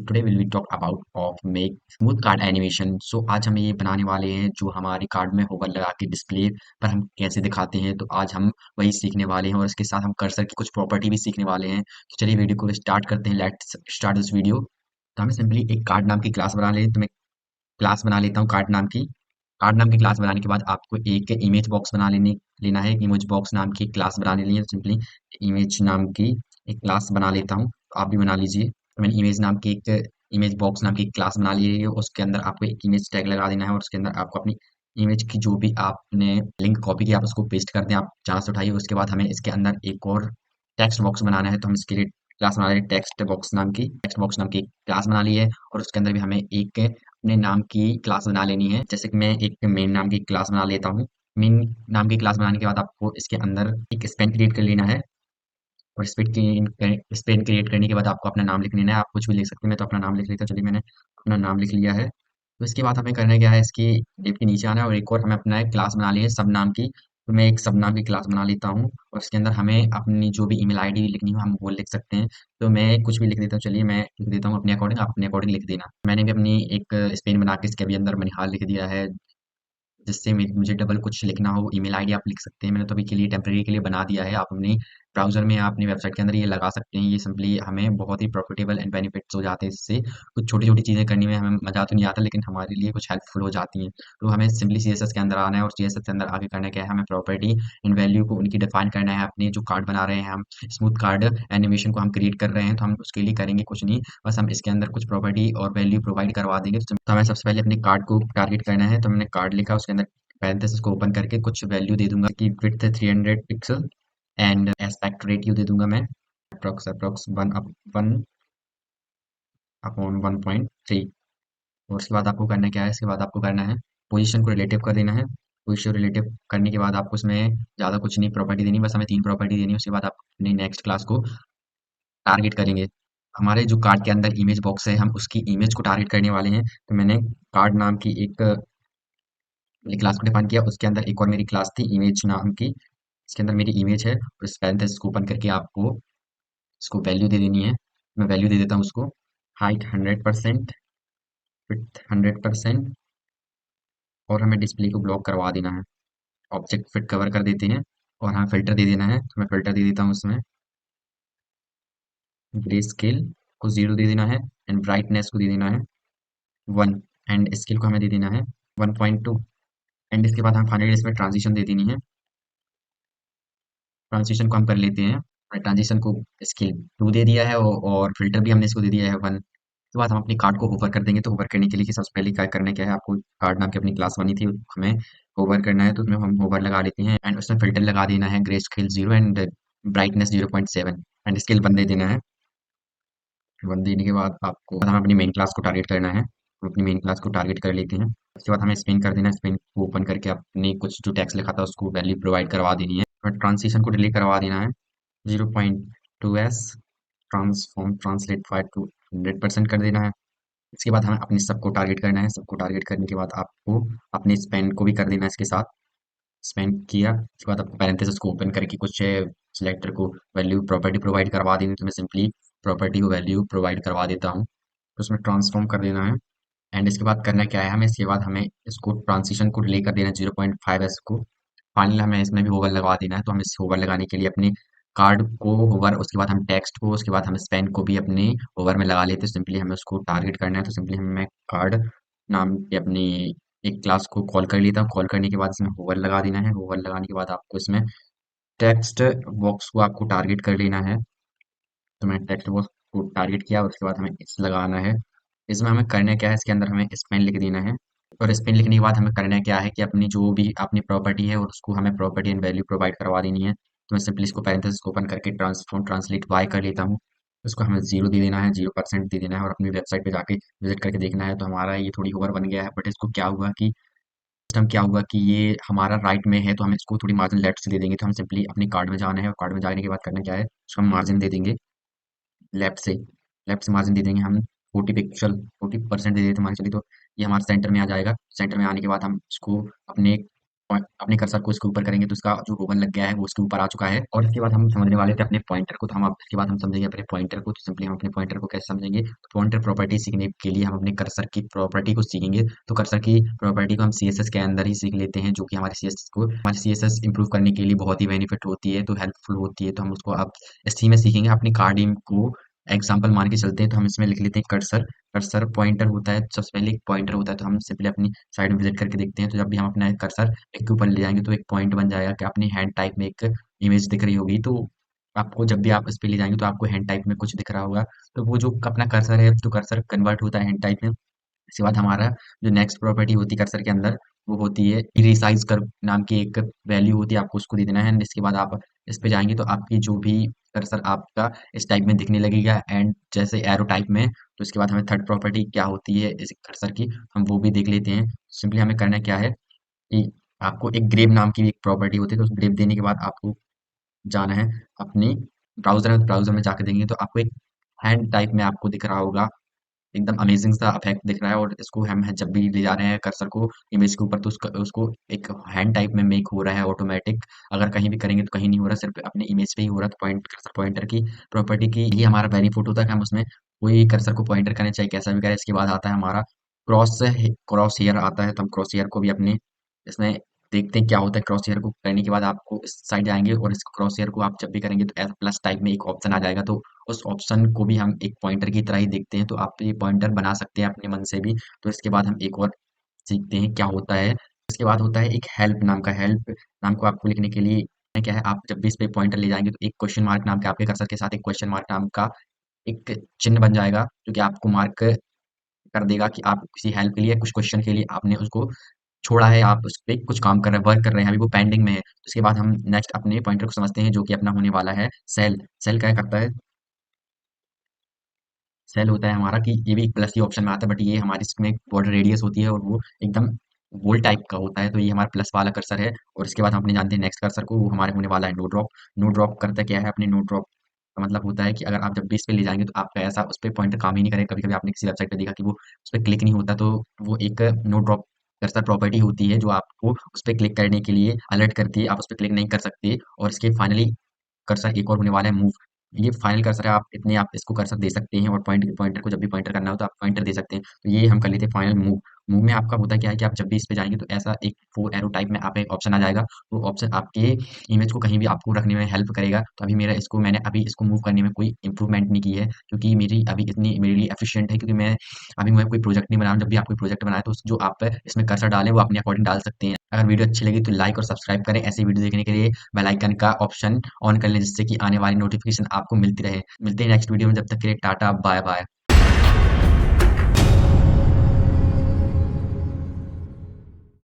Today will we talk about of make smooth card animation. So आज हम ये बनाने वाले हैं जो हमारे कार्ड में होवर लगा के डिस्प्ले पर हम कैसे दिखाते हैं। तो आज हम वही सीखने वाले हैं और इसके साथ हम कर्सर की कुछ प्रॉपर्टी भी सीखने वाले हैं। तो चलिए वीडियो को स्टार्ट करते हैं। Let's start this video. तो हमें सिंपली एक कार्ड नाम की क्लास बना लें। तो मैं क्लास बना लेता हूँ कार्ड नाम की क्लास बनाने के बाद आपको एक इमेज बॉक्स लेना है। इमेज बॉक्स नाम की क्लास बना लेनी है। सिंपली इमेज नाम की एक क्लास बना लेता हूँ, तो आप भी बना लीजिए। तो मैंने इमेज बॉक्स नाम की क्लास बना ली है। उसके अंदर आपको एक इमेज टैग लगा देना है और उसके अंदर आपको अपनी इमेज की जो भी आपने लिंक कॉपी की आप उसको पेस्ट कर दें, आप जहाँ से उठाइए। उसके बाद हमें इसके अंदर एक और टेक्स्ट बॉक्स बनाना है। तो हम इसके लिए क्लास बना रहे हैं टेक्स्ट बॉक्स नाम की क्लास बना ली है। और उसके अंदर भी हमें एक अपने नाम की क्लास बना लेनी है। जैसे कि मैं एक मेन नाम की क्लास बना लेता हूँ। मेन नाम की क्लास बनाने के बाद आपको इसके अंदर एक स्पेन क्रिएट कर लेना है। और स्पेन क्रिएट करने के बाद आपको अपना नाम लिख लेना है। आप कुछ भी लिख सकते हैं, मैं तो अपना नाम लिख लेता हूँ। चलिए मैंने अपना नाम लिख लिया है। तो इसके बाद हमें करना क्या है, इसकी डिव के नीचे आना है और एक और हमें अपना एक क्लास बना ली है सब नाम की। तो मैं एक सब नाम की क्लास बना लेता हूँ और इसके अंदर हमें अपनी जो भी ईमेल आईडी लिखनी हो हम वो लिख सकते हैं। तो मैं कुछ भी लिख देता हूँ। चलिए मैं लिख देता हूँ अपने अकॉर्डिंग, आप अपने अकॉर्डिंग लिख देना। मैंने भी अपनी एक स्पेन बना के इसके भी अंदर मनिहाल लिख दिया है। जिससे मुझे डबल कुछ लिखना हो ईमेल आईडी आप लिख सकते हैं। मैंने तो अभी के लिए टेम्परेरी के लिए बना दिया है। आप अपनी ब्राउजर में या अपनी वेबसाइट के अंदर ये लगा सकते हैं। ये सिंपली हमें बहुत ही प्रॉफिटेबल एंड बेनिफिट्स हो जाते हैं इससे। कुछ छोटी छोटी चीज़ें करने में हमें मजा तो नहीं आता, लेकिन हमारे लिए कुछ हेल्पफुल हो जाती हैं। तो हमें सिंपली सीएसएस के अंदर आना है और सीएसएस के अंदर आगे करना क्या है, हमें प्रॉपर्टी इन वैल्यू को उनकी डिफाइन करना है। अपने जो कार्ड बना रहे हैं हम, स्मूथ कार्ड एनिमेशन को हम क्रिएट कर रहे हैं, तो हम उसके लिए करेंगे कुछ नहीं, बस हम इसके अंदर कुछ प्रॉपर्टी और वैल्यू प्रोवाइड करवा देंगे। तो हमें सबसे पहले अपने कार्ड को टारगेट करना है। तो हमने कार्ड लिखा, उसके अंदर पैरेंथेसिस को ओपन करके कुछ वैल्यू दे दूंगा कि width 300 pixel and aspect ratio दे दूंगा मैं अप्रोक्स 1 अपॉन 1.3। और उसके बाद आपको करना क्या है, इसके बाद आपको करना है पोजीशन को रिलेटिव कर देना है। पोजीशन रिलेटिव करने के बाद आपको उसमें ज़्यादा कुछ नहीं प्रॉपर्टी देनी, बस हमें 3 प्रॉपर्टी देनी है। उसके बाद आप अपनी नेक्स्ट क्लास को टारगेट करेंगे। हमारे जो कार्ड के अंदर इमेज बॉक्स है हम उसकी इमेज को टारगेट करने वाले हैं। तो मैंने कार्ड नाम की एक क्लास को डिफाइन किया। उसके अंदर एक और मेरी क्लास थी इमेज नाम की, इसके अंदर मेरी इमेज है और इस पैरेंथेसिस को ओपन करके आपको इसको वैल्यू दे देनी है। मैं वैल्यू दे देता हूँ उसको, हाइट 100%, विड्थ 100%। और हमें डिस्प्ले को ब्लॉक करवा देना है। ऑब्जेक्ट फिट कवर कर देते हैं और हमें फिल्टर दे देना है। तो मैं फिल्टर दे देता हूँ उसमें, ग्रे स्केल को 0 दे देना है एंड ब्राइटनेस को दे देना है 1 एंड स्केल को हमें दे देना है 1.2। एंड इसके बाद हम फाइनली इसमें ट्रांजिशन दे देनी है। ट्रांजिशन को हम कर लेते हैं। ट्रांजिशन को स्केल 2 दे दिया है और फिल्टर भी हमने इसको दे दिया है 1। उसके बाद हम अपनी कार्ड को होवर कर देंगे। तो होवर करने के लिए सबसे पहले क्या करना क्या है, आपको कार्ड नाम की अपनी क्लास बनी थी, हमें होवर करना है। तो उसमें हम होवर लगा लेते हैं एंड उसमें फिल्टर लगा देना है grey scale 0 and brightness 0.7 and scale 1 दे देना है। 1 देने के बाद आपको हमें अपनी मेन क्लास को टारगेट करना है। हम अपनी मेन क्लास को टारगेट कर लेते हैं। उसके बाद हमें स्पिन कर देना है। स्पिन को ओपन करके अपने कुछ जो टेक्स्ट लिखा था उसको वैल्यू प्रोवाइड करवा देनी है और ट्रांसिशन को डिलीट करवा देना है 0.2s transform translate file to 100% कर देना है। इसके बाद हमें अपने सबको टारगेट करना है। सबको टारगेट करने के बाद आपको अपने स्पेन को भी कर देना है इसके साथ। स्पेन किया उसके बाद आपको पैरेंथेसिस को ओपन करके कुछ सिलेक्टर को वैल्यू प्रॉपर्टी प्रोवाइड करवा देनी। तो मैं सिंपली प्रॉपर्टी को वैल्यू प्रोवाइड करवा देता हूँ। तो उसमें ट्रांसफॉर्म कर देना है एंड इसके बाद करना क्या है, हमें इसके बाद हमें इसको ट्रांसिशन को डिले कर देना है 0.5s को। फाइनली हमें इसमें भी होवर लगा देना है। तो हम इस होवर लगाने के लिए अपने कार्ड को होवर, उसके बाद हम टेक्स्ट को, उसके बाद हम स्पेन को भी अपने होवर में लगा लेते हैं। सिंपली हमें उसको टारगेट करना है। तो सिंपली हमें कार्ड नाम की अपनी एक क्लास को कॉल कर लेता हूँ। कॉल करने के बाद इसमें होवर लगा देना है। होवर लगाने के बाद आपको इसमें टेक्स्ट बॉक्स को आपको टारगेट कर लेना है। तो मैंने टेक्स्ट बॉक्स को टारगेट किया, उसके बाद हमें इस लगाना है। इसमें हमें करना क्या है, इसके अंदर हमें स्पेन लिख देना है। और स्पेन लिखने के बाद हमें करना क्या है कि अपनी जो भी अपनी प्रॉपर्टी है और उसको हमें प्रॉपर्टी एंड वैल्यू प्रोवाइड करवा देनी है। तो मैं सिंपली इसको पैरेंथेसिस को ओपन करके ट्रांसफॉर्म ट्रांसलेट वाई कर लेता हूँ। उसको हमें 0 दे देना है, 0% दे देना है और अपनी वेबसाइट पे जाके विजिट करके देखना है। तो हमारा ये थोड़ी ओवर बन गया है, बट इसको क्या हुआ कि सिस्टम क्या हुआ कि ये हमारा राइट में है तो हम इसको थोड़ी मार्जिन लेफ्ट से दे देंगे। तो हम सिंपली अपने कार्ड में जाना है और कार्ड में जाने के बाद करना क्या है, उसको हम मार्जिन दे देंगे लेफ्ट से। लेफ्ट से मार्जिन दे देंगे हम 40 परसेंट दे देते मान चलिए। तो ये हमारे सेंटर में आ जाएगा। सेंटर में आने के बाद हम इसको अपने अपने कर्सर को इसके ऊपर करेंगे तो उसका जो रोगन लग गया है वो उसके ऊपर आ चुका है। और इसके बाद हम समझने वाले थे अपने पॉइंटर को, तो हम अब इसके बाद हम समझेंगे अपने पॉइंटर को। तो सिंपली हम अपने पॉइंटर को कैसे समझेंगे, तो पॉइंटर प्रॉपर्टी सीखने के लिए हम अपने कर्सर की प्रॉपर्टी को सीखेंगे। तो कर्सर की प्रॉपर्टी को हम सीएसएस के अंदर ही सीख लेते हैं, जो कि हमारे सीएसएस इंप्रूव करने के लिए बहुत ही बेनिफिट होती है, तो हेल्पफुल होती है। तो हम उसको अब इसी में सीखेंगे। अपनी कार्डिंग को एग्जाम्पल मान के चलते हैं, तो हम इसमें लिख लेते हैं कर्सर। कर्सर पॉइंटर होता है, सबसे पहले एक पॉइंटर होता है, तो हम सिंपली अपनी साइड में विजिट करके देखते हैं। तो जब भी हम अपना कर्सर एक के ऊपर ले जाएंगे तो एक पॉइंट बन जाएगा कि अपनी हैंड टाइप में एक इमेज दिख रही होगी। तो आपको जब भी आप इस पे ले जाएंगे तो आपको हैंड टाइप में कुछ दिख रहा होगा। तो वो जो अपना कर्सर है, तो कर्सर कन्वर्ट होता है हैंड टाइप में। इसके बाद हमारा जो नेक्स्ट प्रॉपर्टी होती है कर्सर के अंदर, वो होती है रिसाइज कर्व नाम की एक वैल्यू होती है, आपको उसको दे देना है। एंड इसके बाद आप इस पे जाएंगे तो आपकी जो भी कर्सर आपका इस टाइप में दिखने लगेगा, एंड जैसे एरो टाइप में। तो इसके बाद हमें थर्ड प्रॉपर्टी क्या होती है इस कर्सर की, हम वो भी देख लेते हैं। सिंपली हमें करना क्या है कि आपको एक ग्रेव नाम की एक प्रॉपर्टी होती है, तो उस ग्रेव देने के बाद आपको जाना है अपनी ब्राउजर में। ब्राउजर में जाकर देंगे तो आपको एक हैंड टाइप में आपको दिख रहा होगा, एकदम अमेजिंग सा इफेक्ट दिख रहा है। और इसको हम जब भी ले जा रहे हैं कर्सर को इमेज के ऊपर, तो उसको एक हैंड टाइप में मेक हो रहा है ऑटोमेटिक। अगर कहीं भी करेंगे तो कहीं नहीं हो रहा, सिर्फ अपने इमेज पे ही हो रहा है। तो पॉइंट कर्सर पॉइंटर की प्रॉपर्टी की ये हमारा बेनिफिट होता है कि हम उसमें कोई कर्सर को पॉइंटर करने चाहिए कैसा भी करें। इसके बाद आता है हमारा क्रॉस क्रॉस हेयर आता है, तो हम क्रॉस हेयर को भी अपने इसमें देखते हैं क्या होता है। क्रॉस हेयर को करने के बाद आपको इस साइड जाएंगे और इस क्रॉस हेयर को आप जब भी करेंगे तो एस प्लस टाइप में एक ऑप्शन आ जाएगा, तो उस ऑप्शन को भी हम एक पॉइंटर की तरह ही देखते हैं। तो आप ये पॉइंटर बना सकते हैं अपने मन से भी। तो इसके बाद हम एक और सीखते हैं क्या होता है। इसके बाद होता है एक हेल्प नाम का। हेल्प नाम को आपको लिखने के लिए क्या है, आप जब भी इस पे पॉइंटर ले जाएंगे तो एक क्वेश्चन मार्क नाम के आपके कर्सर के साथ एक क्वेश्चन मार्क नाम का एक चिन्ह बन जाएगा, जो कि आपको मार्क कर देगा कि आप किसी हेल्प के लिए कुछ क्वेश्चन के लिए आपने उसको छोड़ा है, आप उस पे कुछ काम कर रहे हैं, वर्क कर रहे हैं, अभी वो पेंडिंग में है। तो उसके बाद हम नेक्स्ट अपने पॉइंटर को समझते हैं, जो कि अपना होने वाला है सेल। सेल क्या करता है, सेल होता है हमारा कि ये भी प्लस ही ऑप्शन में आता है, बट ये हमारी इसमें बॉर्डर रेडियस होती है और वो एकदम गोल टाइप का होता है। तो ये हमारा प्लस वाला कर्सर है। और इसके बाद हम अपने जानते हैं नेक्स्ट कर्सर को, वो हमारे होने वाला है नो ड्रॉप। नो ड्रॉप करता क्या है, अपने नो ड्रॉप का मतलब होता है कि अगर आप जब भी इस पे ले जाएंगे तो आपका ऐसा उस पे पॉइंटर काम ही नहीं करेगा। कभी कभी आपने किसी वेबसाइट पे देखा कि वो उस पर क्लिक नहीं होता, तो वो एक नो ड्रॉप कर्सर प्रॉपर्टी होती है जो आपको उस पर क्लिक करने के लिए अलर्ट करती है। आप उस पर क्लिक नहीं कर सकते। और इसके फाइनली कर्सर एक और होने वाला है मूव। ये फाइनल कर्सर है, आप इतने आप इसको कर्सर दे सकते हैं। और पॉइंटर को जब भी पॉइंटर करना हो तो आप पॉइंटर दे सकते हैं। तो ये हम कर लेते हैं फाइनल मूव। मूव में आपका होता क्या है कि आप जब भी इस पे जाएंगे तो ऐसा एक फोर एरो टाइप में आपका एक ऑप्शन आ जाएगा। वो ऑप्शन आपके इमेज को कहीं भी आपको रखने में हेल्प करेगा। तो अभी मैंने अभी इसको मूव करने में कोई इंप्रूवमेंट नहीं की है, क्योंकि मेरी अभी इतनी मेरे लिए एफिशिएंट है, क्योंकि मैं कोई प्रोजेक्ट नहीं बना रहा हूं। जब भी आप कोई प्रोजेक्ट बनाए तो जो आप इसमें कर्सर डालें वो अपने अकॉर्डिंग डाल सकते हैं। अगर वीडियो अच्छी लगी तो लाइक और सब्सक्राइब करें। ऐसी वीडियो देखने के लिए बेल आइकन का ऑप्शन ऑन कर लें, जिससे कि आने वाली नोटिफिकेशन आपको मिलती रहे। मिलते हैं नेक्स्ट वीडियो में, जब तक के लिए टाटा बाय बाय।